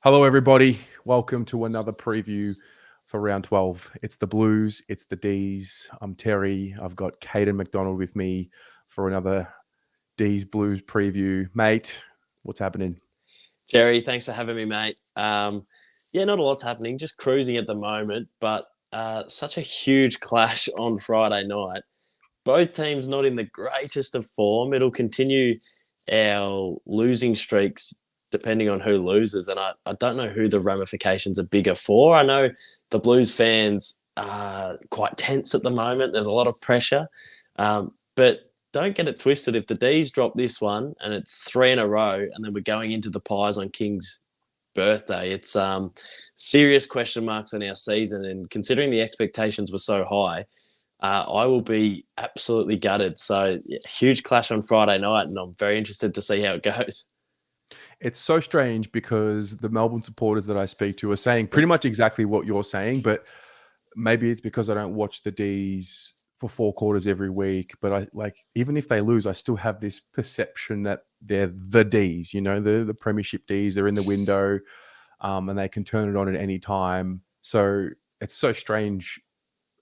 Hello, everybody. Welcome to another preview for round 12. It's the Blues, it's the D's. I'm Terry. I've got Caden McDonald with me for another D's Blues preview. Mate, what's happening? Terry, thanks for having me, mate. Not a lot's happening, just cruising at the moment, but such a huge clash on Friday night. Both teams not in the greatest of form. It'll continue our losing streaks depending on who loses, and I don't know who the ramifications are bigger for. I know the Blues fans are quite tense at the moment. There's a lot of pressure, but don't get it twisted. If the D's drop this one and it's three in a row, and then we're going into the Pies on King's birthday, it's serious question marks on our season. And considering the expectations were so high, I will be absolutely gutted. So huge clash on Friday night, and I'm very interested to see how it goes. It's so strange because the Melbourne supporters that I speak to are saying pretty much exactly what you're saying, but maybe it's because I don't watch the D's for 4 quarters every week. But even if they lose, I still have this perception that they're the D's, the premiership D's. They're in the window, and they can turn it on at any time. So it's so strange.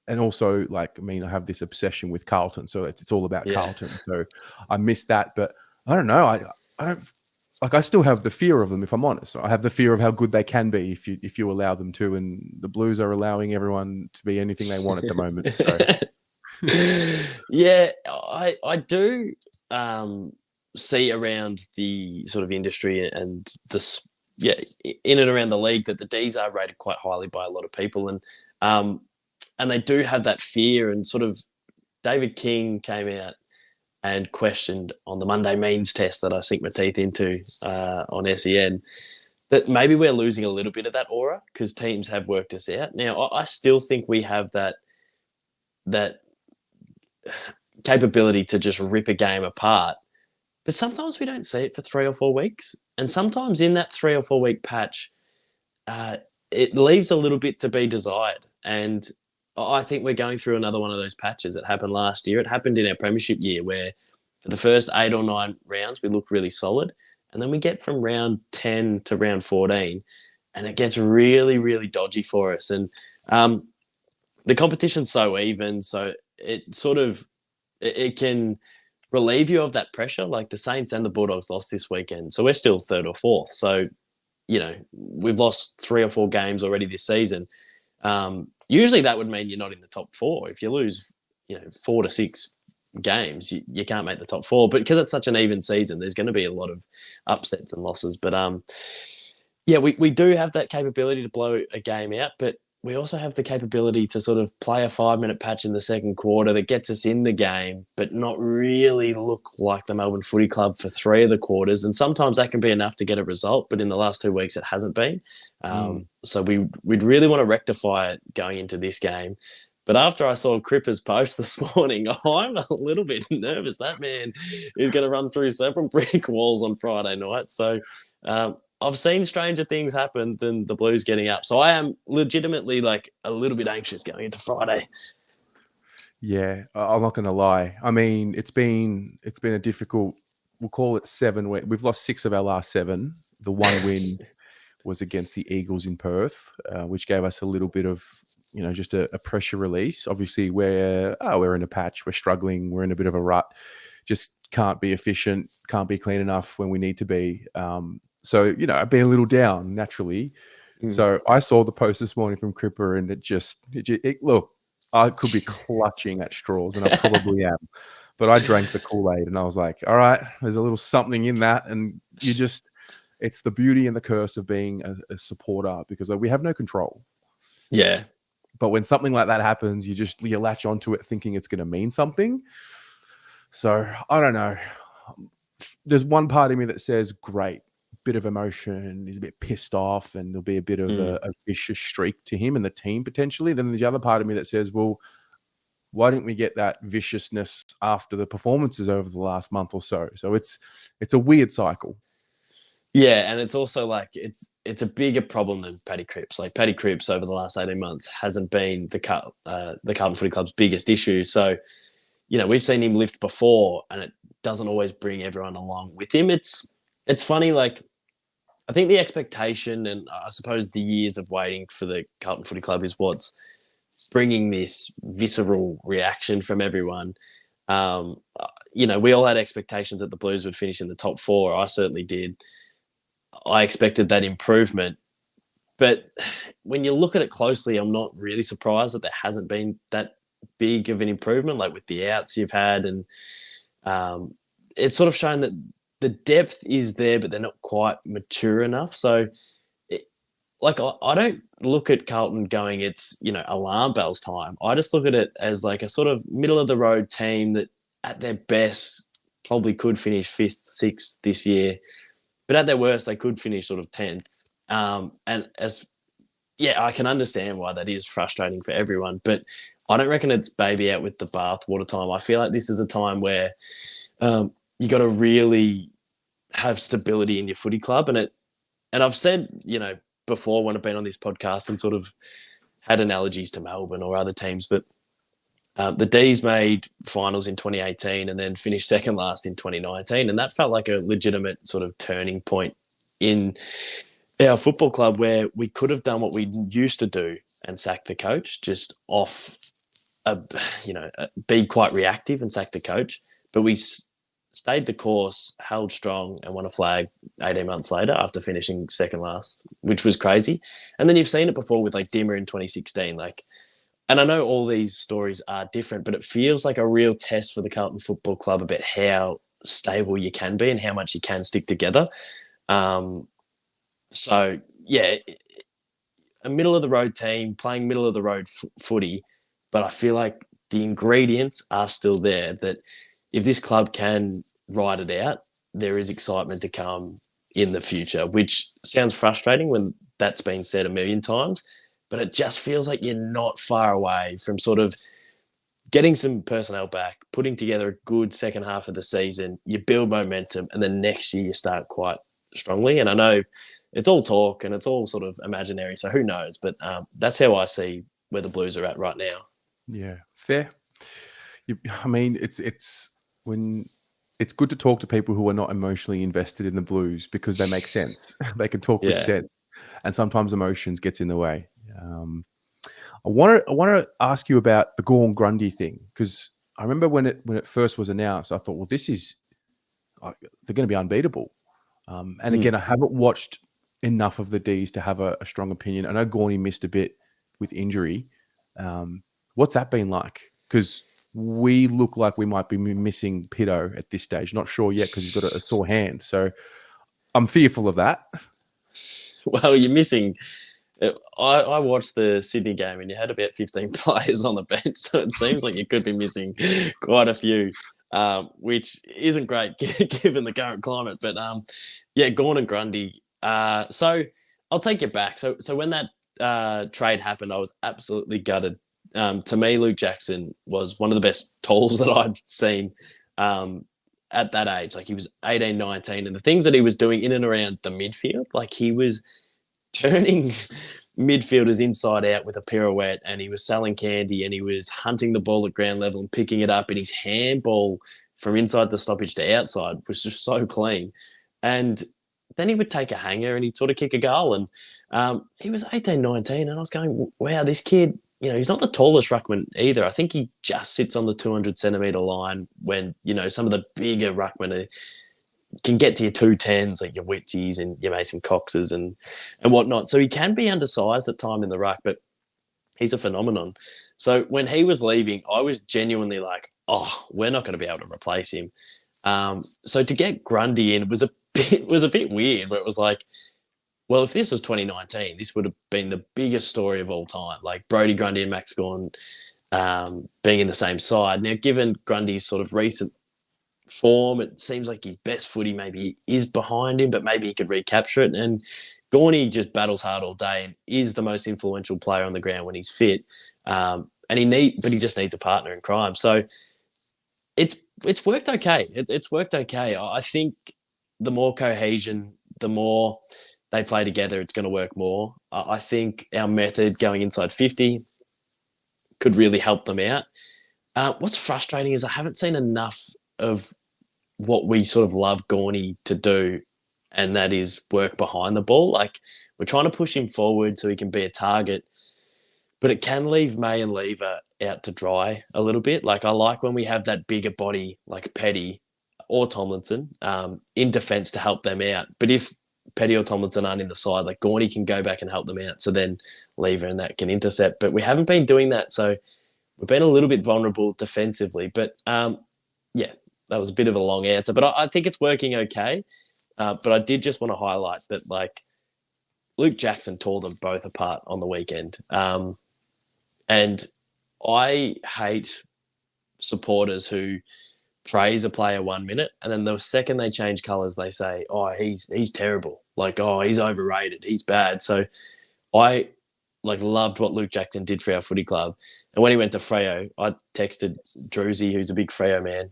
And also, I have this obsession with Carlton, so it's all about Carlton. So I miss that, but I don't know. I don't. I still have the fear of them, if I'm honest. I have the fear of how good they can be if you allow them to, and the Blues are allowing everyone to be anything they want at the moment. So. Yeah, I do see around the sort of industry and this, in and around the league that the D's are rated quite highly by a lot of people, and they do have that fear. And sort of David King came out and questioned on the Monday means test that I sink my teeth into on SEN that maybe we're losing a little bit of that aura because teams have worked us out. Now, I still think we have that capability to just rip a game apart, but sometimes we don't see it for 3 or 4 weeks. And sometimes in that 3 or 4 week patch, it leaves a little bit to be desired. And I think we're going through another one of those patches. It happened last year. It happened in our premiership year where for the first 8 or 9 rounds, we look really solid. And then we get from round 10 to round 14 and it gets really, really dodgy for us. And the competition's so even. So it can relieve you of that pressure. Like the Saints and the Bulldogs lost this weekend. So we're still third or fourth. So, we've lost 3 or 4 games already this season. Usually that would mean you're not in the top 4. If you lose, 4 to 6 games, you can't make the top 4. But because it's such an even season, there's going to be a lot of upsets and losses. But we do have that capability to blow a game out, but we also have the capability to sort of play a 5-minute patch in the second quarter that gets us in the game, but not really look like the Melbourne Footy Club for 3 of the quarters. And sometimes that can be enough to get a result, but in the last 2 weeks, it hasn't been. So we'd really want to rectify it going into this game. But after I saw Cripper's post this morning, I'm a little bit nervous. That man is going to run through several brick walls on Friday night. So I've seen stranger things happen than the Blues getting up. So I am legitimately a little bit anxious going into Friday. Yeah, I'm not going to lie. I mean, it's been a difficult, we'll call it 7 weeks. We've lost 6 of our last 7. The one win was against the Eagles in Perth, which gave us a little bit of, just a pressure release. Obviously, we're in a patch. We're struggling. We're in a bit of a rut. Just can't be efficient, can't be clean enough when we need to be. So, I've been a little down naturally. So I saw the post this morning from Cripper and look, I could be clutching at straws and I probably am, but I drank the Kool-Aid and I was like, all right, there's a little something in that. And it's the beauty and the curse of being a supporter because we have no control. Yeah. But when something like that happens, you latch onto it thinking it's going to mean something. So I don't know. There's one part of me that says, great, bit of emotion, he's a bit pissed off, and there'll be a bit of a vicious streak to him and the team potentially. Then there's the other part of me that says, well, why didn't we get that viciousness after the performances over the last month or so? So it's a weird cycle. Yeah, and it's also it's a bigger problem than Paddy Cripps. Paddy Cripps over the last 18 months hasn't been the Carlton Footy Club's biggest issue. So, we've seen him lift before, and it doesn't always bring everyone along with him. It's funny, I think the expectation and I suppose the years of waiting for the Carlton Footy Club is what's bringing this visceral reaction from everyone. We all had expectations that the Blues would finish in the top four. I certainly did. I expected that improvement. But when you look at it closely, I'm not really surprised that there hasn't been that big of an improvement, like with the outs you've had. And it's sort of shown that the depth is there, but they're not quite mature enough. So, I don't look at Carlton going, it's, alarm bells time. I just look at it as like a sort of middle of the road team that at their best probably could finish fifth, sixth this year. But at their worst, they could finish sort of 10th. I can understand why that is frustrating for everyone, but I don't reckon it's baby out with the bathwater time. I feel like this is a time where you got to really have stability in your footy club. And I've said, before when I've been on this podcast and sort of had analogies to Melbourne or other teams, but the D's made finals in 2018 and then finished second last in 2019. And that felt like a legitimate sort of turning point in our football club where we could have done what we used to do and sacked the coach just off, be quite reactive and sack the coach. But we stayed the course, held strong and won a flag 18 months later after finishing second last, which was crazy. And then you've seen it before with like Dimmer in 2016, and I know all these stories are different, but it feels like a real test for the Carlton Football Club about how stable you can be and how much you can stick together. A middle of the road team playing middle of the road footy, but I feel like the ingredients are still there that if this club can ride it out, there is excitement to come in the future, which sounds frustrating when that's been said a million times. But it just feels like you're not far away from sort of getting some personnel back, putting together a good second half of the season, you build momentum, and then next year you start quite strongly. And I know it's all talk and it's all sort of imaginary, so who knows? But that's how I see where the Blues are at right now. Yeah, fair. It's when it's good to talk to people who are not emotionally invested in the Blues because they make sense. They can talk with sense, and sometimes emotions gets in the way. I want to ask you about the Gorn Grundy thing because I remember when it first was announced, I thought, well, this is they're going to be unbeatable. And again, I haven't watched enough of the D's to have a strong opinion. I know Gorny missed a bit with injury. What's that been like? Because we look like we might be missing Pitto at this stage. Not sure yet because he's got a sore hand. So I'm fearful of that. Well, you're missing. I watched the Sydney game and you had about 15 players on the bench. So it seems like you could be missing quite a few, which isn't great given the current climate. But Gorn and Grundy. So I'll take you back. So when that trade happened, I was absolutely gutted. To me, Luke Jackson was one of the best tools that I'd seen at that age. Like he was 18, 19, and the things that he was doing in and around the midfield, like he was turning midfielders inside out with a pirouette, and he was selling candy, and he was hunting the ball at ground level and picking it up, and his handball from inside the stoppage to outside was just so clean. And then he would take a hanger and he'd sort of kick a goal. And he was 18, 19, and I was going, wow, this kid, he's not the tallest ruckman either. I think he just sits on the 200 centimetre line when, some of the bigger ruckmen can get to your 210s, like your Whitsies and your Mason Coxes and whatnot. So he can be undersized at time in the ruck, but he's a phenomenon. So when he was leaving, I was genuinely like, oh, we're not going to be able to replace him. So to get Grundy in was a bit weird, where it was like, well, if this was 2019, this would have been the biggest story of all time. Like Brodie Grundy and Max Gawn being in the same side. Now, given Grundy's sort of recent form, it seems like his best footy maybe is behind him, but maybe he could recapture it. And Gawny just battles hard all day and is the most influential player on the ground when he's fit. But he just needs a partner in crime. So it's worked okay. It's worked okay. I think the more cohesion, the more they play together, it's going to work more. I think our method going inside 50 could really help them out. What's frustrating is I haven't seen enough of what we sort of love Gawny to do and that is work behind the ball. Like, we're trying to push him forward so he can be a target, but it can leave May and Lever out to dry a little bit. Like, I like when we have that bigger body like Petty or Tomlinson in defence to help them out. But if Petty or Tomlinson aren't in the side, like Gorney can go back and help them out. So then Lever and that can intercept. But we haven't been doing that. So we've been a little bit vulnerable defensively. But yeah, that was a bit of a long answer. But I think it's working okay. But I did just want to highlight that, like, Luke Jackson tore them both apart on the weekend. And I hate supporters who praise a player 1 minute, and then the second they change colours, they say, "Oh, he's terrible. Like, oh, he's overrated. He's bad." So I loved what Luke Jackson did for our footy club. And when he went to Freo, I texted Druzy, who's a big Freo man,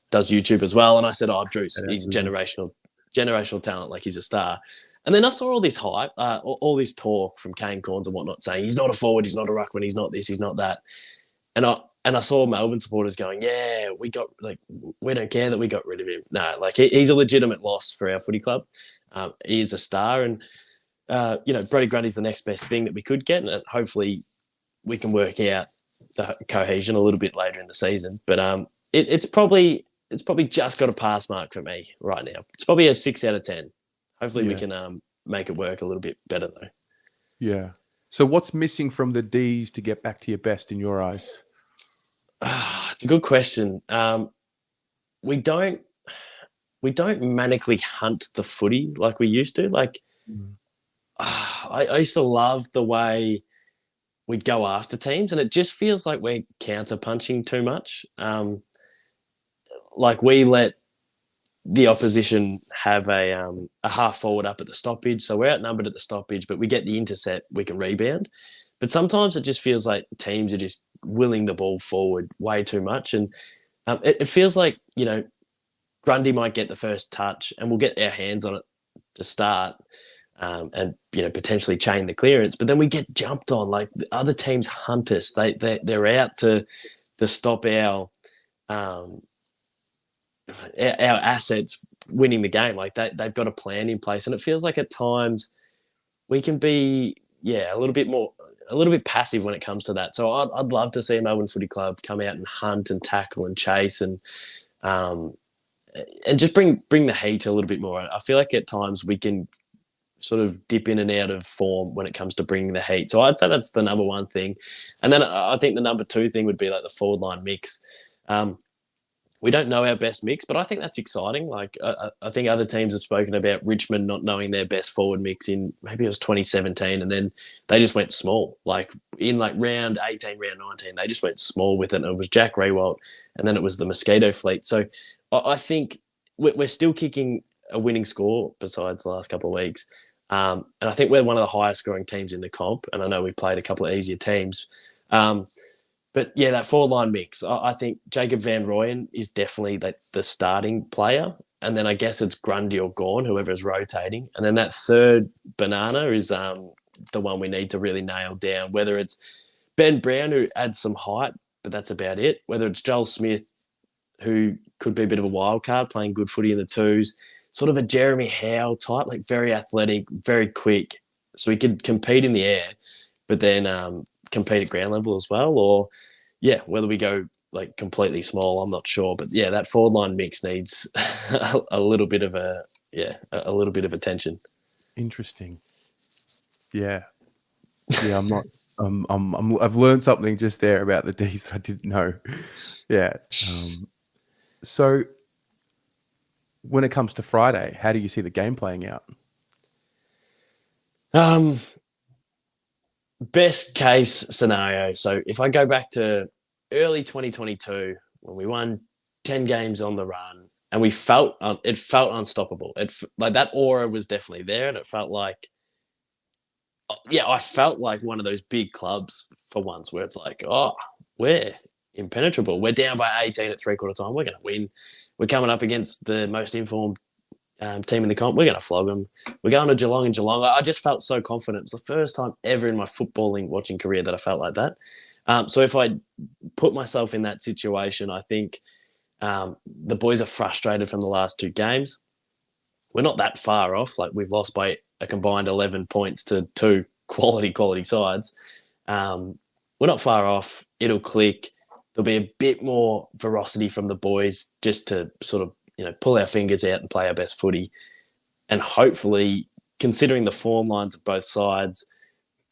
does YouTube as well, and I said, "Oh, Drews, he's generational talent. Like, he's a star." And then I saw all this hype, all this talk from Kane Corns and whatnot, saying he's not a forward, he's not a ruckman, he's not this, he's not that. And I saw Melbourne supporters going, "Yeah, we don't care that we got rid of him." No, like, he's a legitimate loss for our footy club. He is a star, and Brody Grundy's the next best thing that we could get, and hopefully we can work out the cohesion a little bit later in the season. But it's probably just got a pass mark for me right now. It's probably a 6 out of 10. Hopefully we can make it work a little bit better though. Yeah. So what's missing from the D's to get back to your best in your eyes? It's a good question. We don't manically hunt the footy like we used to. Like, I used to love the way we'd go after teams, and it just feels like we're counter punching too much. Like, we let the opposition have a half forward up at the stoppage, so we're outnumbered at the stoppage, but we get the intercept, we can rebound. But sometimes it just feels like teams are just willing the ball forward way too much, and it feels like, Grundy might get the first touch, and we'll get our hands on it to start, and potentially chain the clearance. But then we get jumped on. Like, the other teams hunt us. They're out to stop our assets winning the game. Like, they've got a plan in place, and it feels like at times we can be a little bit passive when it comes to that. So I'd love to see a Melbourne Footy Club come out and hunt and tackle and chase and just bring the heat a little bit more. I feel like at times we can sort of dip in and out of form when it comes to bringing the heat. So I'd say that's the number one thing. And then I think the number two thing would be like the forward line mix. We don't know our best mix, but I think that's exciting. Like, I think other teams have spoken about Richmond not knowing their best forward mix in maybe it was 2017, and then they just went small. Like, in like round 18, round 19, they just went small with it. And it was Jack Rewalt, and then it was the Mosquito Fleet. So I think we're still kicking a winning score besides the last couple of weeks. And I think we're one of the highest scoring teams in the comp. And I know we played a couple of easier teams. But yeah, that forward line mix, I think Jacob Van Rooyen is definitely the starting player. And then I guess it's Grundy or Gawn, whoever's rotating. And then that third banana is the one we need to really nail down, whether it's Ben Brown, who adds some height, but that's about it. Whether it's Joel Smith, who could be a bit of a wild card, playing good footy in the twos, sort of a Jeremy Howe type, like very athletic, very quick. So he could compete in the air, but then compete at ground level as well. Or, whether we go like completely small, I'm not sure. But yeah, that forward line mix needs a little bit of a little bit of attention. Interesting. Yeah. Yeah, I'm not. I've learned something just there about the D's that I didn't know. Yeah. So when it comes to Friday, how do you see the game playing out? Best case scenario. So if I go back to early 2022, when we won 10 games on the run, and it felt unstoppable. Like, that aura was definitely there, and it felt like, I felt like one of those big clubs for once, where it's like, oh, we're impenetrable. We're down by 18 at three-quarter time. We're going to win. We're coming up against the most informed team in the comp. We're going to flog them. We're going to Geelong and Geelong. I just felt so confident. It was the first time ever in my footballing watching career that I felt like that. So if I put myself in that situation, I think the boys are frustrated from the last two games. we're not that far off. Like we've lost by a combined 11 points to two quality sides. We're not far off. It'll click. There'll be a bit more ferocity from the boys just to sort of, pull our fingers out and play our best footy. And hopefully, considering the form lines of both sides,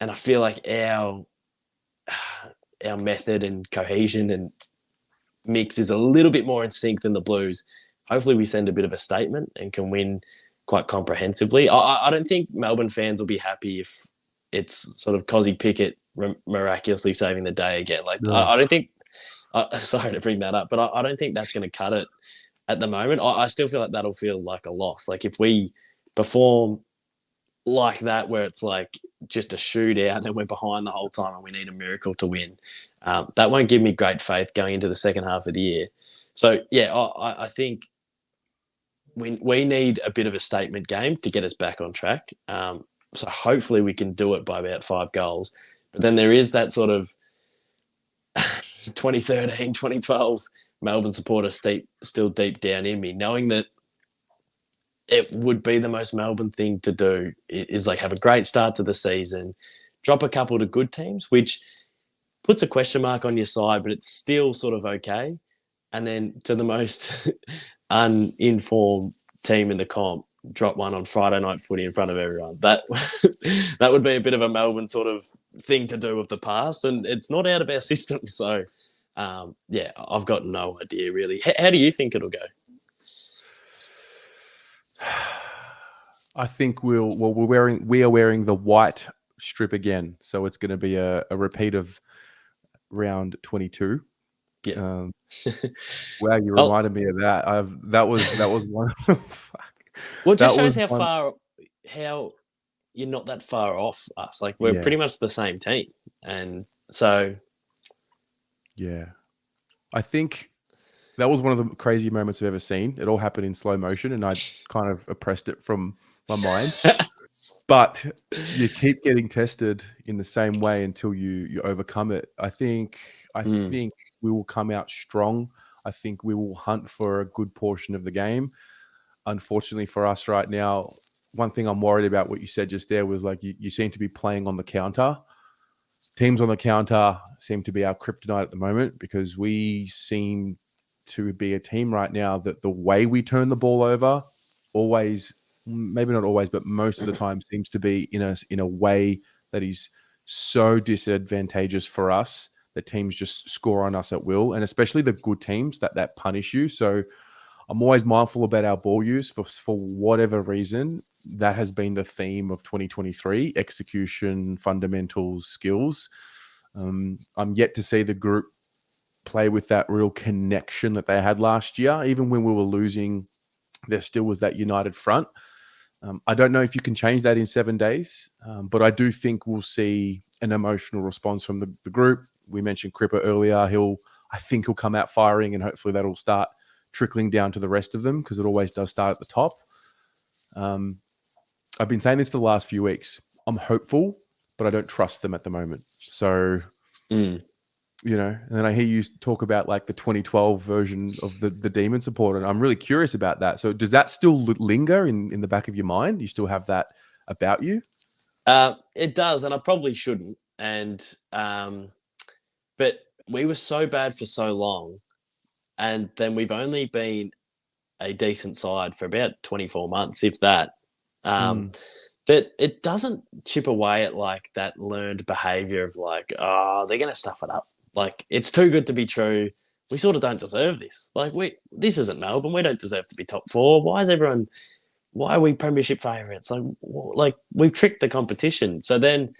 and I feel like our method and cohesion and mix is a little bit more in sync than the Blues. Hopefully, we send a bit of a statement and can win quite comprehensively. I don't think Melbourne fans will be happy if it's sort of Cozzy Pickett miraculously saving the day again. Like, No. I don't think. Sorry to bring that up, but I don't think that's going to cut it at the moment. I still feel like that'll feel like a loss. Like if we perform like that, where it's like just a shootout and we're behind the whole time and we need a miracle to win, that won't give me great faith going into the second half of the year. So yeah, I think we need a bit of a statement game to get us back on track. So hopefully we can do it by about 5 goals. But then there is that sort of 2013, 2012 Melbourne supporter still deep down in me, knowing that it would be the most Melbourne thing to do is like have a great start to the season, drop a couple to good teams, which puts a question mark on your side, but it's still sort of okay. And then to the most uninformed team in the comp, drop one on Friday night footy in front of everyone. That would be a bit of a Melbourne sort of thing to do of the past, and it's not out of our system. So, yeah, I've got no idea really. How do you think it'll go? I think we are wearing the white strip again, so it's going to be a repeat of round 22. Yeah. Wow, you reminded me of that. That was one. Well, it just shows how you're not that far off us. Like we're pretty much the same team, and so yeah, I think that was one of the crazy moments I've ever seen. It all happened in slow motion, and I kind of oppressed it from my mind. But you keep getting tested in the same way until you overcome it. I think we will come out strong. I think we will hunt for a good portion of the game. Unfortunately for us right now, one thing I'm worried about what you said just there was like you seem to be playing on the counter. Teams on the counter seem to be our kryptonite at the moment because we seem to be a team right now that the way we turn the ball over always, maybe not always, but most of the time seems to be in a way that is so disadvantageous for us that teams just score on us at will, and especially the good teams that punish you. So I'm always mindful about our ball use for whatever reason. That has been the theme of 2023: execution, fundamentals, skills. I'm yet to see the group play with that real connection that they had last year. Even when we were losing, there still was that united front. I don't know if you can change that in 7 days, but I do think we'll see an emotional response from the group. We mentioned Cripper earlier. I think he'll come out firing, and hopefully that'll start trickling down to the rest of them because it always does start at the top. I've been saying this for the last few weeks. I'm hopeful, but I don't trust them at the moment. So, and then I hear you talk about like the 2012 version of the Demon supporter, and I'm really curious about that. So does that still linger in the back of your mind? You still have that about you? It does, and I probably shouldn't. And but we were so bad for so long, and then we've only been a decent side for about 24 months, if that. That it doesn't chip away at like that learned behavior of like, oh, they're going to stuff it up. Like, it's too good to be true. We sort of don't deserve this. Like, this isn't Melbourne. We don't deserve to be top 4. Why are we premiership favourites? Like we've tricked the competition. So then,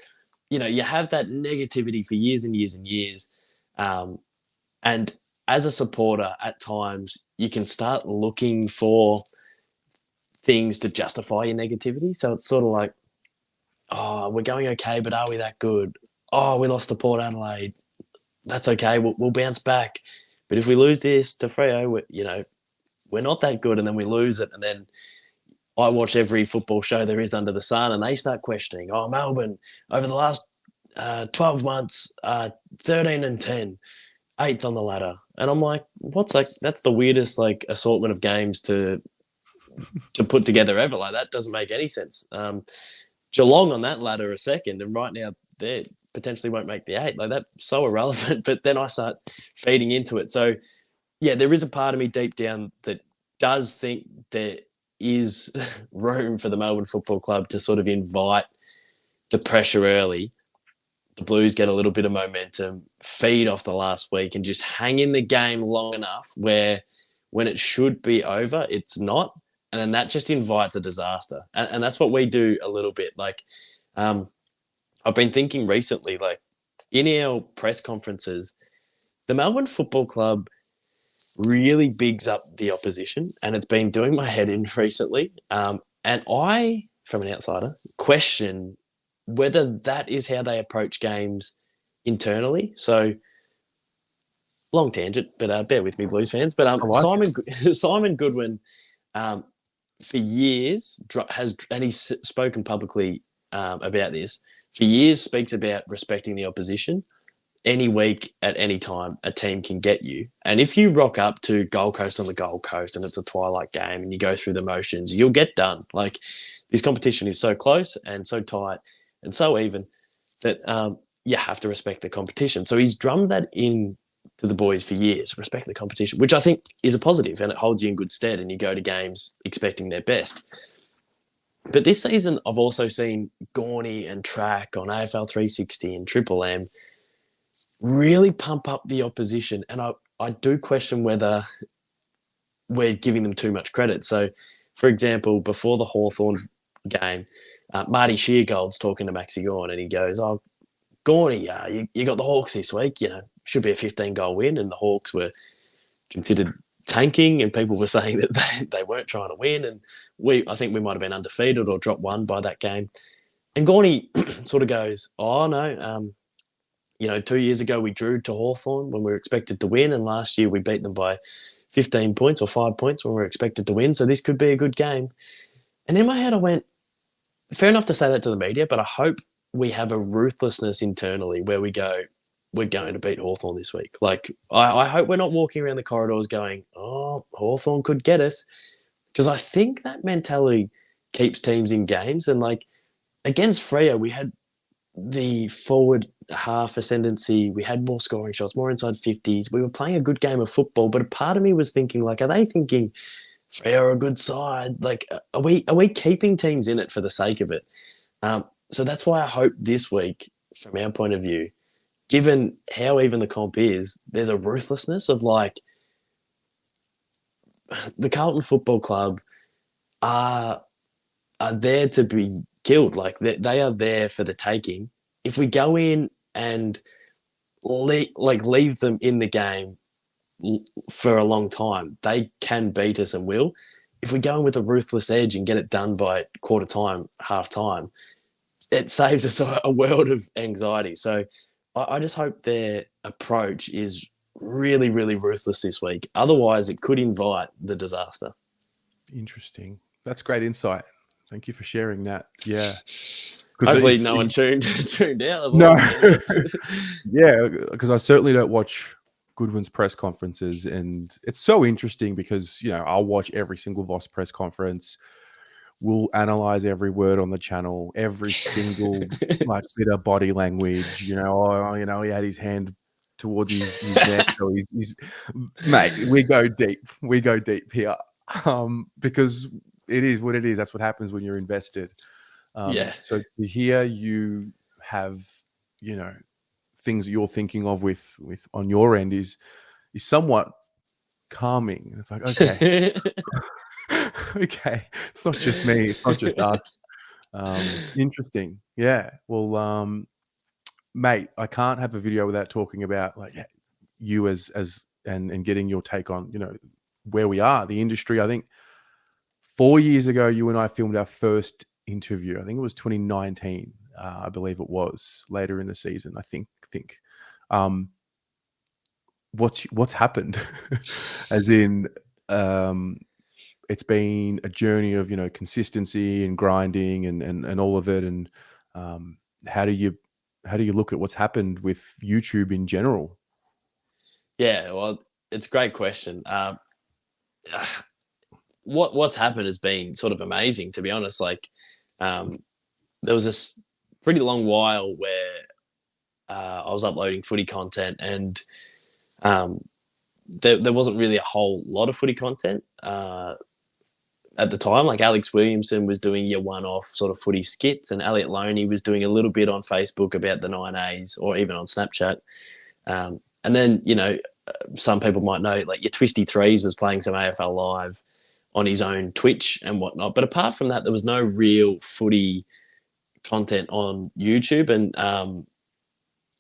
you have that negativity for years and years and years. And as a supporter, at times, you can start looking for things to justify your negativity. So it's sort of like, oh, we're going okay, but are we that good? Oh, we lost to Port Adelaide. That's okay. We'll bounce back. But if we lose this to Freo, we're not that good, and then we lose it. And then I watch every football show there is under the sun, and they start questioning, oh, Melbourne, over the last 12 months, 13 and 10, 8th on the ladder. And I'm like, what's like, that's the weirdest like assortment of games to to put together ever. Like, that doesn't make any sense. Geelong on that ladder are second, and right now they potentially won't make the 8. Like, that's so irrelevant. But then I start feeding into it. So, yeah, there is a part of me deep down that does think there is room for the Melbourne Football Club to sort of invite the pressure early. The Blues get a little bit of momentum, feed off the last week, and just hang in the game long enough where when it should be over, it's not. And then that just invites a disaster. And that's what we do a little bit. Like, I've been thinking recently, like, in our press conferences, the Melbourne Football Club really bigs up the opposition, and it's been doing my head in recently. And I, from an outsider, question whether that is how they approach games internally. So, long tangent, but bear with me, Blues fans. But I like Simon Goodwin, for years has, and he's spoken publicly about this for years, speaks about respecting the opposition. Any week at any time, a team can get you. And if you rock up to Gold Coast on the Gold Coast and it's a twilight game and you go through the motions, you'll get done. Like, this competition is so close and so tight and so even that you have to respect the competition. So he's drummed that in to the boys for years, respect the competition, which I think is a positive, and it holds you in good stead, and you go to games expecting their best. But this season, I've also seen Gorney and Track on AFL 360 and Triple M really pump up the opposition. And I do question whether we're giving them too much credit. So, for example, before the Hawthorn game, Marty Sheargold's talking to Maxi Gawn, and he goes, "Oh, Gorney, you got the Hawks this week. You know, should be a 15-goal win." And the Hawks were considered tanking, and people were saying that they weren't trying to win. And I think we might have been undefeated or dropped one by that game. And Gorney sort of goes, "Oh, no, 2 years ago we drew to Hawthorn when we were expected to win, and last year we beat them by 15 points or 5 points when we were expected to win, so this could be a good game." And in my head I went, fair enough to say that to the media, but I hope we have a ruthlessness internally where we go, we're going to beat Hawthorn this week. Like, I hope we're not walking around the corridors going, "Oh, Hawthorn could get us," because I think that mentality keeps teams in games. And, like, against Freo, we had the forward half ascendancy. We had more scoring shots, more inside 50s. We were playing a good game of football, but a part of me was thinking, like, are they thinking Freo are a good side? Like, are we keeping teams in it for the sake of it? So that's why I hope this week, from our point of view, given how even the comp is, there's a ruthlessness of, like, the Carlton Football Club are there to be killed. Like, they are there for the taking. If we go in and leave them in the game for a long time, they can beat us and will. If we go in with a ruthless edge and get it done by quarter time, half time, it saves us a world of anxiety. So I just hope their approach is really, really ruthless this week. Otherwise, it could invite the disaster. Interesting. That's great insight. Thank you for sharing that. Yeah. Hopefully no one tuned out. No. Yeah, because I certainly don't watch Goodwin's press conferences, and it's so interesting because, I'll watch every single Voss press conference. We'll analyze every word on the channel, every single bit of body language. He had his hand towards his neck. So he's mate. We go deep. We go deep here, because it is what it is. That's what happens when you're invested. So to hear you have, things that you're thinking of with on your end is somewhat calming. It's like, okay. Okay, it's not just me, it's not just us. Interesting. Yeah. Well, mate, I can't have a video without talking about, like, you as and getting your take on, where we are, the industry. I think 4 years ago, you and I filmed our first interview. I think it was 2019. I believe it was later in the season. I think. What's happened? As in, it's been a journey of, consistency and grinding and all of it. And how do you look at what's happened with YouTube in general? Yeah, well, it's a great question. what's happened has been sort of amazing, to be honest. Like, there was this pretty long while where I was uploading footy content, and there wasn't really a whole lot of footy content at the time. Like Alex Williamson was doing your one-off sort of footy skits, and Elliot Loney was doing a little bit on Facebook about the 9As, or even on Snapchat. And then, some people might know, like your Twisty Threes was playing some AFL Live on his own Twitch and whatnot. But apart from that, there was no real footy content on YouTube. And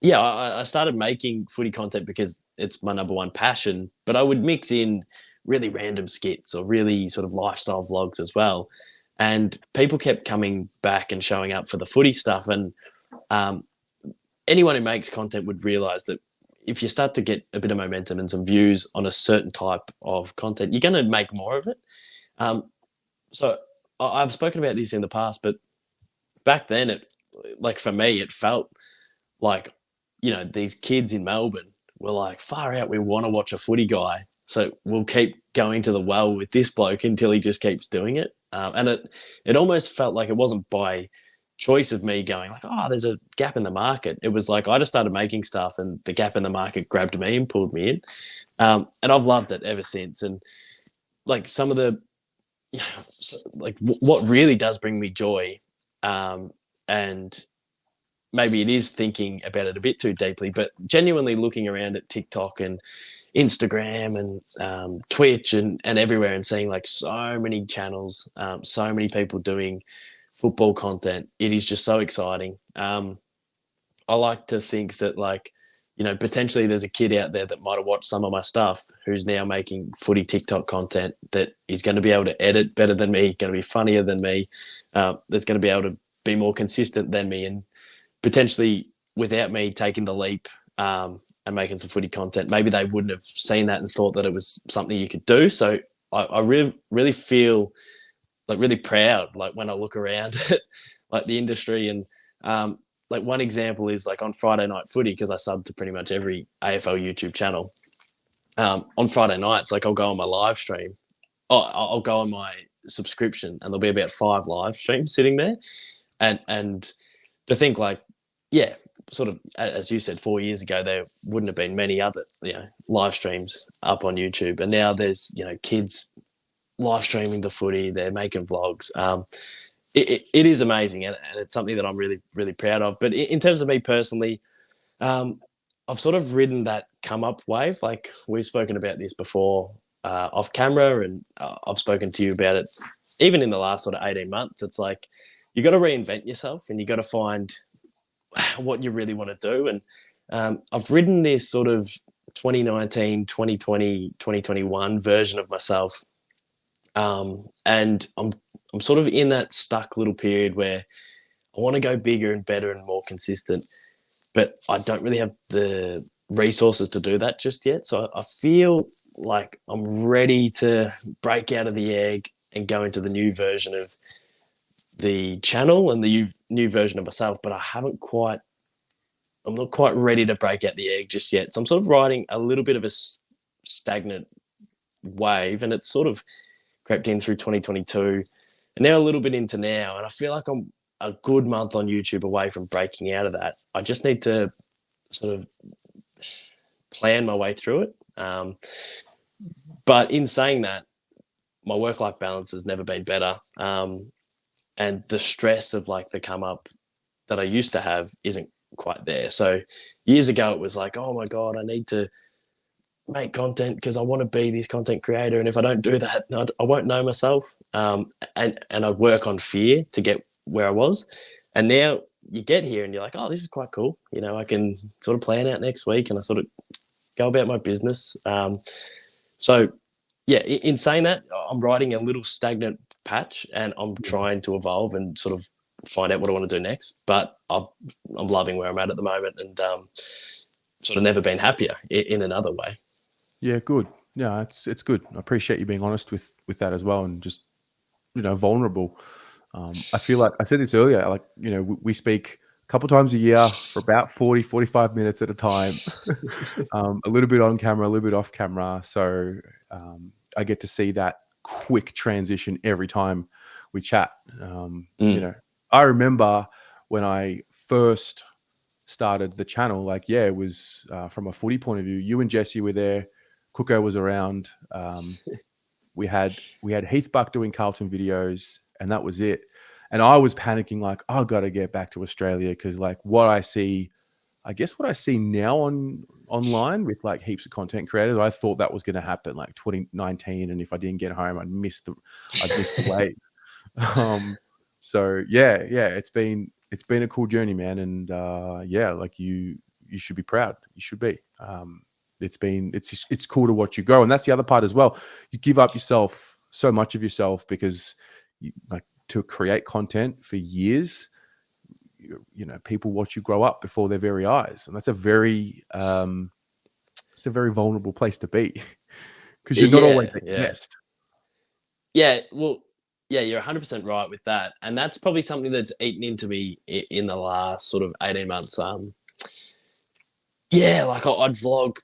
I started making footy content because it's my number one passion, but I would mix in really random skits or really sort of lifestyle vlogs as well. And people kept coming back and showing up for the footy stuff. And anyone who makes content would realize that if you start to get a bit of momentum and some views on a certain type of content, you're going to make more of it. So I've spoken about this in the past, but back then, for me, it felt like, these kids in Melbourne were like, far out, we want to watch a footy guy. So we'll keep going to the well with this bloke until he just keeps doing it. And it almost felt like it wasn't by choice of me going like, oh, there's a gap in the market. It was like I just started making stuff, and the gap in the market grabbed me and pulled me in. And I've loved it ever since. And like some of the, what really does bring me joy, and maybe it is thinking about it a bit too deeply, but genuinely looking around at TikTok and Instagram and Twitch and everywhere, and seeing like so many channels, so many people doing football content. It is just so exciting. I like to think that potentially there's a kid out there that might have watched some of my stuff who's now making footy TikTok content that is going to be able to edit better than me, going to be funnier than me, that's going to be able to be more consistent than me, and potentially without me taking the leap and making some footy content, maybe they wouldn't have seen that and thought that it was something you could do. So I really feel like really proud, like when I look around at like the industry. And like one example is like on Friday Night Footy, because I sub to pretty much every AFL YouTube channel. On Friday nights, like I'll go on my live stream. I'll go on my subscription, and there'll be about 5 live streams sitting there. And to think like, yeah, sort of, as you said, 4 years ago, there wouldn't have been many other, live streams up on YouTube. And now there's, kids live streaming the footy, they're making vlogs. It is amazing, and it's something that I'm really, really proud of. But in terms of me personally, I've sort of ridden that come up wave. Like we've spoken about this before off camera, and I've spoken to you about it even in the last sort of 18 months. It's like you got to reinvent yourself, and you got to find what you really want to do. And I've ridden this sort of 2019, 2020, 2021 version of myself. And I'm sort of in that stuck little period where I want to go bigger and better and more consistent, but I don't really have the resources to do that just yet. So I feel like I'm ready to break out of the egg and go into the new version of the channel and the new version of myself, but I'm not quite ready to break out the egg just yet. So I'm sort of riding a little bit of a stagnant wave, and it's sort of crept in through 2022 and now a little bit into now. And I feel like I'm a good month on YouTube away from breaking out of that. I just need to sort of plan my way through it. But in saying that, my work-life balance has never been better. And the stress of like the come up that I used to have isn't quite there. So years ago, it was like, oh my God, I need to make content because I want to be this content creator. And if I don't do that, I won't know myself. And I work on fear to get where I was. And now you get here and you're like, oh, this is quite cool. I can sort of plan out next week, and I sort of go about my business. So yeah, in saying that, I'm riding a little stagnant patch, and I'm trying to evolve and sort of find out what I want to do next. But I'm loving where I'm at the moment, and sort of never been happier in another way. Yeah, good. Yeah, it's good. I appreciate you being honest with that as well, and just vulnerable. I feel like I said this earlier. Like we speak a couple times a year for about 40-45 minutes at a time. A little bit on camera, a little bit off camera. So I get to see that quick transition every time we chat. You know, I remember when I first started the channel, like, yeah, it was from a footy point of view. You and Jesse were there. Cooko was around. We had Heath Buck doing Carlton videos, and that was it. And I was panicking, like, I got to get back to Australia because, like, what I see now online with like heaps of content creators, I thought that was going to happen like 2019, and if I didn't get home, I'd miss the wave. So yeah, it's been a cool journey, man, and yeah, like you should be proud. You should be. It's cool to watch you grow, and that's the other part as well. You give up so much of yourself because you, like, to create content for years. You know, people watch you grow up before their very eyes, and that's a very vulnerable place to be because you're not always the best. Yeah, well, yeah, you're 100% right with that, and that's probably something that's eaten into me in the last sort of 18 months. Yeah, like I'd vlog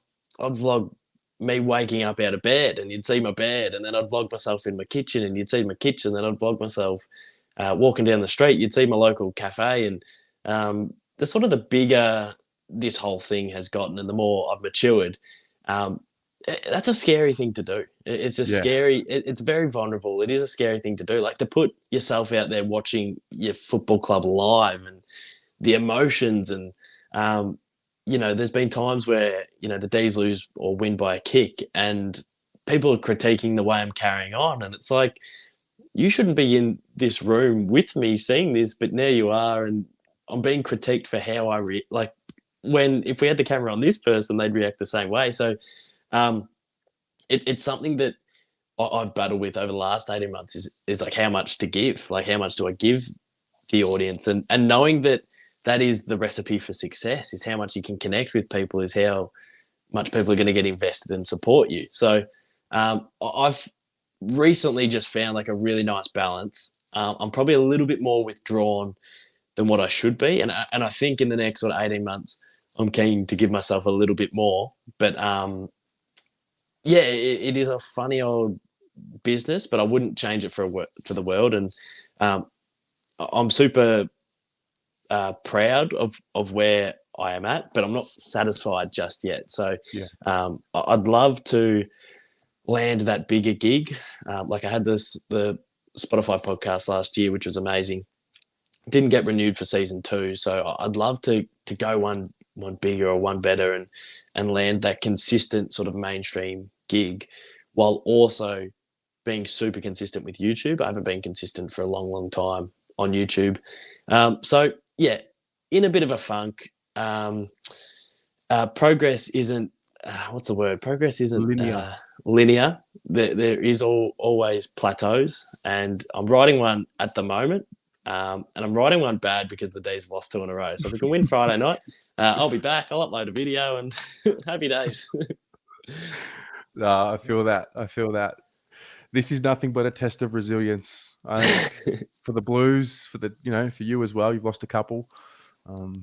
me waking up out of bed, and you'd see my bed, and then I'd vlog myself in my kitchen, and you'd see my kitchen, then I'd vlog myself walking down the street. You'd see my local cafe, and the sort of the bigger this whole thing has gotten, and the more I've matured, that's a scary thing to do. It's a scary. It's very vulnerable. It is a scary thing to do, like to put yourself out there watching your football club live, and the emotions, and you know, there's been times where, you know, the D's lose or win by a kick, and people are critiquing the way I'm carrying on, and it's like, you shouldn't be in this room with me seeing this, but now you are, and I'm being critiqued for how I like. If we had the camera on this person, they'd react the same way. So it's something that I've battled with over the last 18 months is like how much to give, like how much do I give the audience, and knowing that is the recipe for success, is how much you can connect with people, is how much people are going to get invested and support you. So I've recently just found like a really nice balance. I'm probably a little bit more withdrawn than what I should be, and I think in the next sort of 18 months, I'm keen to give myself a little bit more. But yeah, it is a funny old business, but I wouldn't change it for the world. And I'm super proud of where I am at, but I'm not satisfied just yet. So I'd love to land that bigger gig. Like I had the Spotify podcast last year, which was amazing. Didn't get renewed for season 2, so I'd love to go one bigger or one better, and land that consistent sort of mainstream gig, while also being super consistent with YouTube. I haven't been consistent for a long time on YouTube. So yeah, in a bit of a funk. Progress isn't what's the word? Progress isn't linear. There is always plateaus, and I'm riding one at the moment. And I'm riding one bad because the D's lost 2 in a row. So if we can win Friday night, I'll be back. I'll upload a video, and happy days. I feel that. This is nothing but a test of resilience. I think for the Blues, for you as well. You've lost a couple,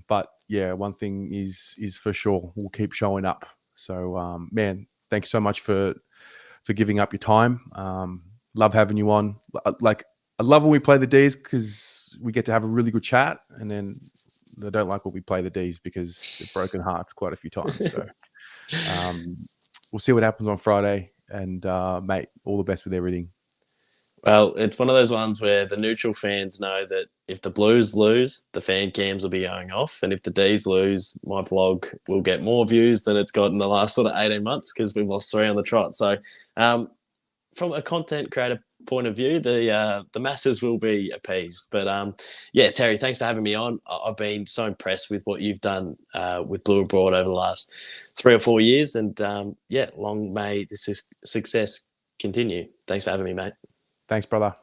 but yeah, one thing is for sure, we'll keep showing up. So, man, thanks so much for giving up your time. Love having you on. Like, I love when we play the Ds because we get to have a really good chat, and then they don't like when we play the Ds because they've broken hearts quite a few times. So we'll see what happens on Friday, and mate, all the best with everything. Well, it's one of those ones where the neutral fans know that if the Blues lose, the fan cams will be going off, and if the Ds lose, my vlog will get more views than it's got in the last sort of 18 months because we've lost 3 on the trot. So from a content creator point of view, the masses will be appeased. But yeah, Terry, thanks for having me on. I've been so impressed with what you've done with Blue Abroad over the last 3 or 4 years, and yeah, long may this success continue. Thanks for having me, mate. Thanks, brother.